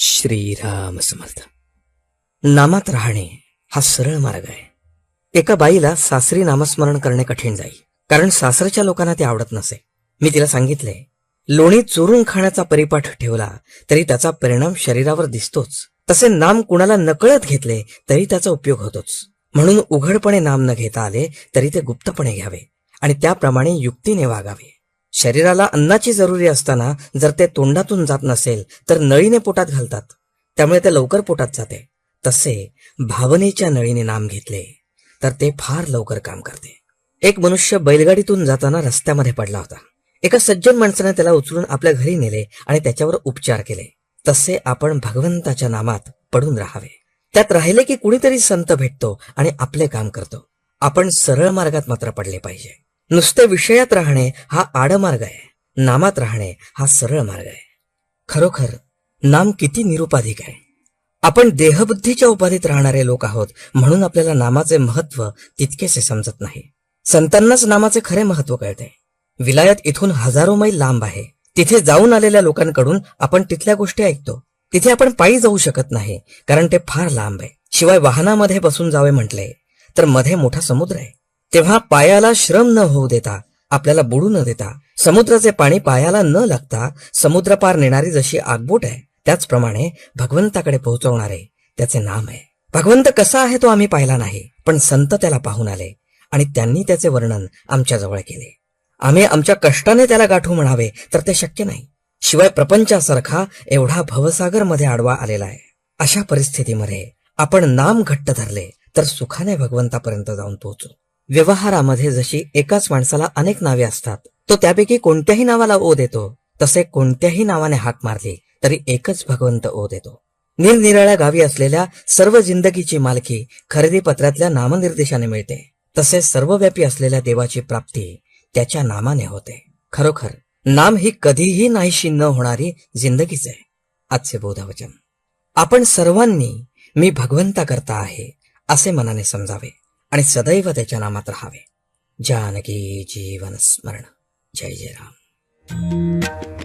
श्रीराम समर्थ. नामात राहणे हा सरळ मार्ग आहे. एका बाईला सासरी नामस्मरण करणे कठीण जाई, कारण सासरच्या लोकांना ते आवडत नसे. मी तिला सांगितले, लोणी चोरून खाण्याचा परिपाठ ठेवला तरी त्याचा परिणाम शरीरावर दिसतोच, तसे नाम कुणाला नकळत घेतले तरी त्याचा उपयोग होतोच. म्हणून उघडपणे नाम न घेता आले तरी ते गुप्तपणे घ्यावे आणि त्याप्रमाणे युक्तीने वागावे. शरीराला अन्नाची जरुरी असताना जर ते तोंडातून जात नसेल तर नळीने पोटात घालतात, त्यामुळे ते लवकर पोटात जाते. तसे भावनेच्या नळीने नाम घेतले तर ते फार लवकर काम करते. एक मनुष्य बैलगाडीतून जाताना रस्त्यामध्ये पडला होता. एका सज्जन माणसाने त्याला उचलून आपल्या घरी नेले आणि त्याच्यावर उपचार केले. तसे आपण भगवंताच्या नामात पडून राहावे. त्यात राहिले की कुणीतरी संत भेटतो आणि आपले काम करतो. आपण सरळ मार्गात मात्र पडले पाहिजे. नुसते विषयात राहणे हा आडमार्ग आहे, नामात राहणे हा सरळ मार्ग आहे. खरोखर नाम किती निरुपाधिक आहे. आपण देहबुद्धीच्या उपाधीत राहणारे लोक आहोत, म्हणून आपल्याला नामाचे महत्व तितकेसे समजत नाही. संतांनाच नामाचे खरे महत्व कळते. विलायत इथून हजारो मैल लांब आहे. तिथे जाऊन आलेल्या लोकांकडून आपण तिथल्या गोष्टी ऐकतो. तिथे आपण पायी जाऊ शकत नाही, कारण ते फार लांब आहे. शिवाय वाहनामध्ये बसून जावे म्हटले तर मध्ये मोठा समुद्र आहे. तेव्हा पायाला श्रम न होऊ देता, आपल्याला बुडू न देता, समुद्राचे पाणी पायाला न लागता समुद्रपार नेणारी जशी आगबोट आहे, त्याचप्रमाणे भगवंताकडे पोहोचवणारे त्याचे नाम आहे. भगवंत कसा आहे तो आम्ही पाहिला नाही, पण संत त्याला पाहून आले आणि त्यांनी त्याचे वर्णन आमच्या जवळ केले. आम्ही आमच्या कष्टाने त्याला गाठू म्हणावे तर ते शक्य नाही. शिवाय प्रपंचासारखा एवढा भवसागर मध्ये आडवा आलेला आहे. अशा परिस्थितीमध्ये आपण नाम घट्ट धरले तर सुखाने भगवंतापर्यंत जाऊन पोहोचू. व्यवहारामध्ये जशी एकाच माणसाला अनेक नावे असतात, तो त्यापैकी कोणत्याही नावाला ओ देतो, तसे कोणत्याही नावाने हाक मारली तरी एकच भगवंत ओ देतो. निरनिराळ्या गावी असलेल्या सर्व जिंदगीची मालकी खरेदी पत्रातल्या नामनिर्देशाने मिळते. तसे सर्वव्यापी असलेल्या देवाची प्राप्ती त्याच्या नामाने होते. खरोखर नाम ही कधीही नाहीशी न होणारी जिंदगीच आहे. आजचे बोधवचन आपण सर्वांनी मी भगवंता करता आहे असे मनाने समजावे आणि सदैव त्याच्या नामात राहावे. जानकी जीवन स्मरण. जय जय राम.